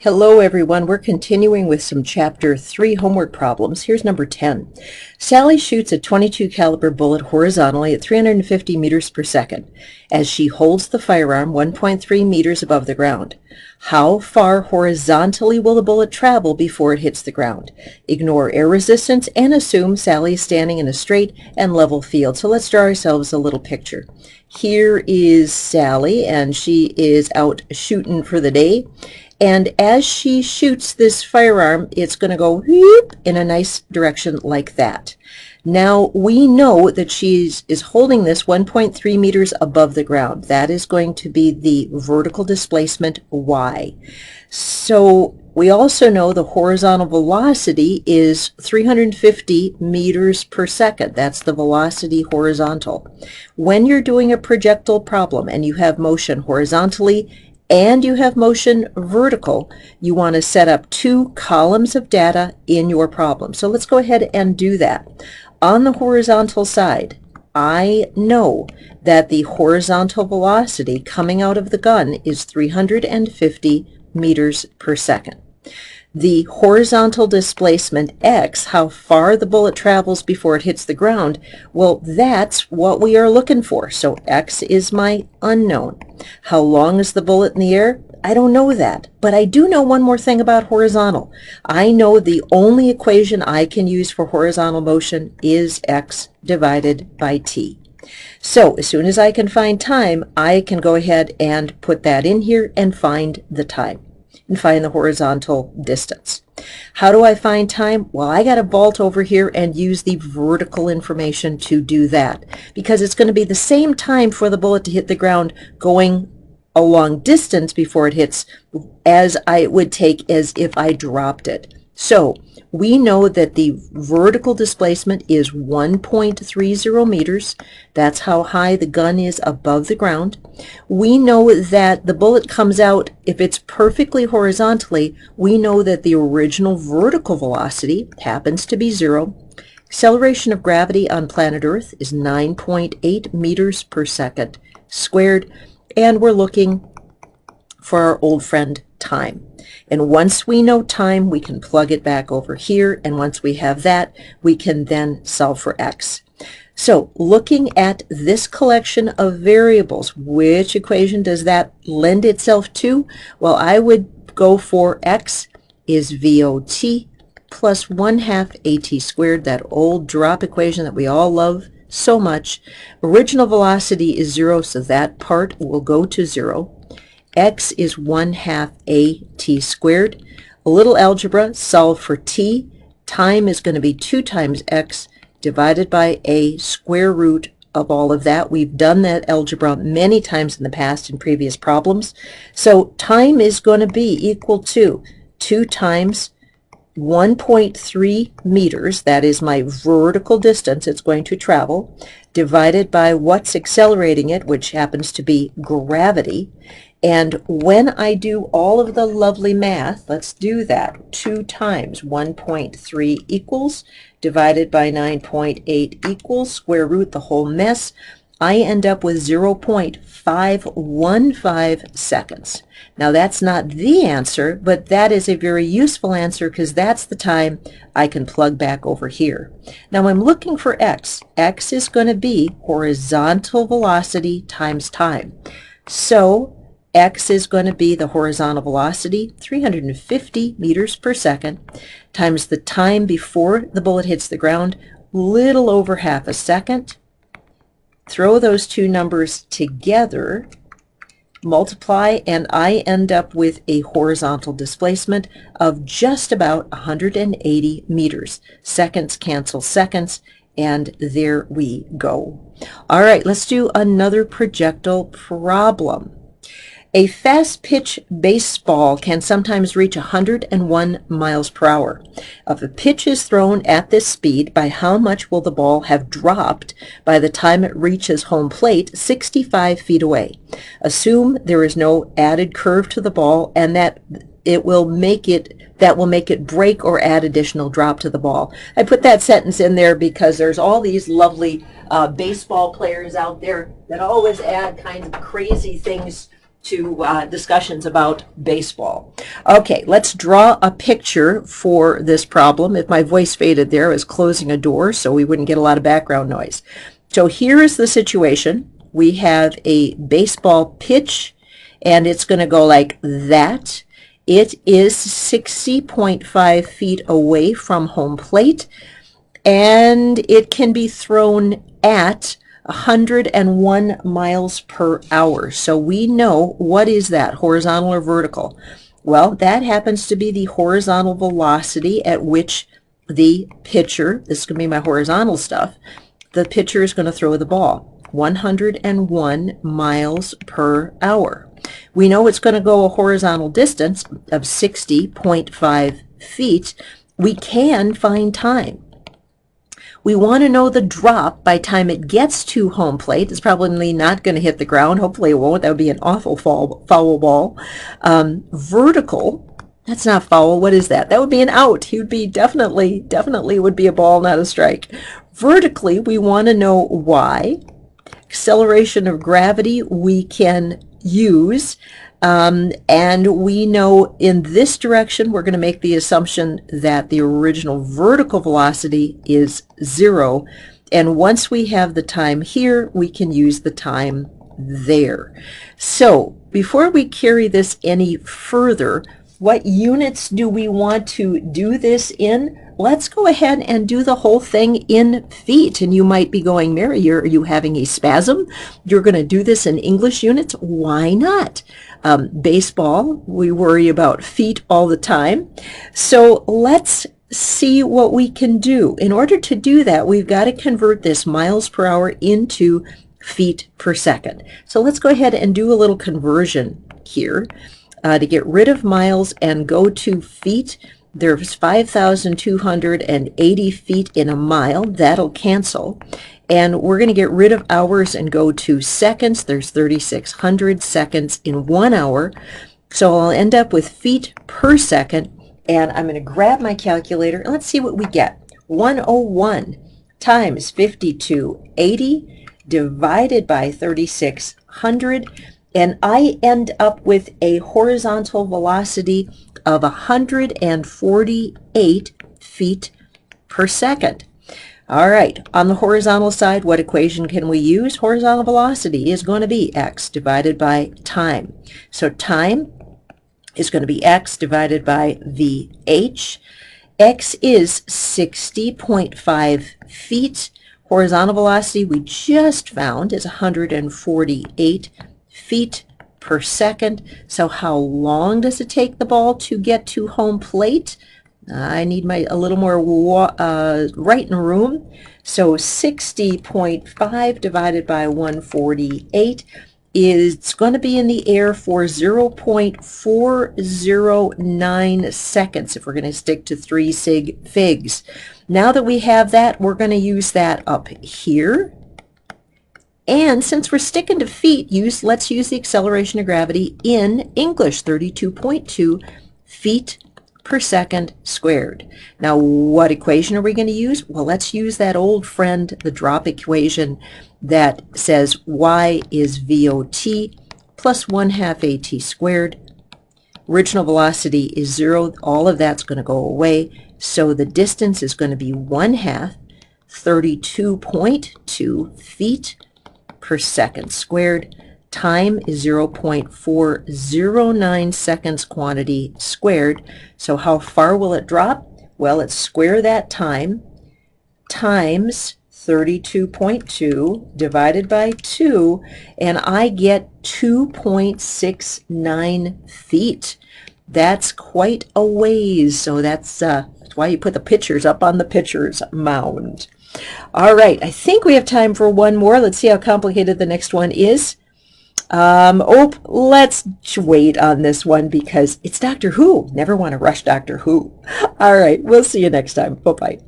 Hello everyone, we're continuing with some chapter 3 homework problems. Here's number 10. Sally shoots a .22 caliber bullet horizontally at 350 meters per second as she holds the firearm 1.3 meters above the ground. How far horizontally will the bullet travel before it hits the ground? Ignore air resistance and assume Sally is standing in a straight and level field. So let's draw ourselves a little picture. Here is Sally and she is out shooting for the day. And as she shoots this firearm, it's going to go whoop in a nice direction like that. Now, we know that she is holding this 1.3 meters above the ground. That is going to be the vertical displacement, y. So we also know the horizontal velocity is 350 meters per second. That's the velocity horizontal. When you're doing a projectile problem and you have motion horizontally and you have motion vertical, you want to set up two columns of data in your problem. So let's go ahead and do that. On the horizontal side, I know that the horizontal velocity coming out of the gun is 350 meters per second. The horizontal displacement x, how far the bullet travels before it hits the ground, well, that's what we are looking for. So x is my unknown. How long is the bullet in the air? I don't know that, but I do know one more thing about horizontal. I know the only equation I can use for horizontal motion is x divided by t. So as soon as I can find time, I can go ahead and put that in here and find the time and find the horizontal distance. How do I find time? Well, I got to vault over here and use the vertical information to do that, because it's going to be the same time for the bullet to hit the ground going a long distance before it hits as it would take as if I dropped it. So we know that the vertical displacement is 1.30 meters. That's how high the gun is above the ground. We know that the bullet comes out, if it's perfectly horizontally, we know that the original vertical velocity happens to be 0. Acceleration of gravity on planet Earth is 9.8 meters per second squared. And we're looking for our old friend time. And once we know time, we can plug it back over here. And once we have that, we can then solve for x. So looking at this collection of variables, which equation does that lend itself to? Well, I would go for x is VOT plus 1/2 AT squared, that old drop equation that we all love so much. Original velocity is 0, so that part will go to 0. X is 1/2 AT squared. A little algebra, solve for t. Time is going to be 2 times x divided by a square root of all of that. We've done that algebra many times in the past in previous problems. So time is going to be equal to 2 times 1.3 meters, that is my vertical distance it's going to travel, divided by what's accelerating it, which happens to be gravity. And when I do all of the lovely math, let's do that. 2 times 1.3 equals, divided by 9.8 equals, square root the whole mess, I end up with 0.515 seconds. Now that's not the answer, but that is a very useful answer because that's the time I can plug back over here. Now I'm looking for x. X is going to be horizontal velocity times time. So x is going to be the horizontal velocity, 350 meters per second, times the time before the bullet hits the ground, little over half a second. Throw those two numbers together, multiply, and I end up with a horizontal displacement of just about 180 meters. Seconds cancel seconds, and there we go. All right, let's do another projectile problem. A fast-pitch baseball can sometimes reach 101 miles per hour. If a pitch is thrown at this speed, by how much will the ball have dropped by the time it reaches home plate 65 feet away? Assume there is no added curve to the ball and that will make it break or add additional drop to the ball. I put that sentence in there because there's all these lovely baseball players out there that always add kinds of crazy things discussions about baseball. Okay, let's draw a picture for this problem. If my voice faded there, I was closing a door so we wouldn't get a lot of background noise. So here is the situation. We have a baseball pitch, and it's going to go like that. It is 60.5 feet away from home plate, and it can be thrown at 101 miles per hour. So we know, what is that, horizontal or vertical? Well, that happens to be the horizontal velocity at which the pitcher, this is going to be my horizontal stuff, the pitcher is going to throw the ball, 101 miles per hour. We know it's going to go a horizontal distance of 60.5 feet. We can find time. We want to know the drop by time it gets to home plate. It's probably not going to hit the ground. Hopefully it won't. That would be an awful foul ball. Vertical, that's not foul. What is that? That would be an out. He would be definitely would be a ball, not a strike. Vertically, we want to know why. Acceleration of gravity we can use. And we know in this direction, we're going to make the assumption that the original vertical velocity is 0. And once we have the time here, we can use the time there. So before we carry this any further, what units do we want to do this in? Let's go ahead and do the whole thing in feet. And you might be going, Mary, are you having a spasm? You're going to do this in English units? Why not? Baseball, we worry about feet all the time. So let's see what we can do. In order to do that, we've got to convert this miles per hour into feet per second. So let's go ahead and do a little conversion here to get rid of miles and go to feet. There's 5,280 feet in a mile. That'll cancel. And we're going to get rid of hours and go to seconds. There's 3,600 seconds in 1 hour. So I'll end up with feet per second. And I'm going to grab my calculator. And let's see what we get. 101 times 5280 divided by 3,600. And I end up with a horizontal velocity of 148 feet per second. All right, on the horizontal side, what equation can we use? Horizontal velocity is going to be x divided by time. So time is going to be x divided by vh. X is 60.5 feet. Horizontal velocity we just found is 148 feet per second. So how long does it take the ball to get to home plate? I need a little more writing room. So 60.5 divided by 148 is going to be in the air for 0.409 seconds if we're going to stick to 3 sig figs. Now that we have that, we're going to use that up here. And since we're sticking to feet, let's use the acceleration of gravity in English, 32.2 feet per second squared. Now, what equation are we going to use? Well, let's use that old friend, the drop equation that says y is VOT plus 1/2 AT squared. Original velocity is 0. All of that's going to go away. So the distance is going to be 1/2, 32.2 feet per second squared. Time is 0.409 seconds quantity squared. So how far will it drop? Well, let's square that time times 32.2 divided by 2, and I get 2.69 feet. That's quite a ways. So that's why you put the pictures up on the pitcher's mound. All right, I think we have time for one more. Let's see how complicated the next one is. Let's wait on this one because it's Doctor Who. Never want to rush Doctor Who. All right, we'll see you next time. Bye-bye.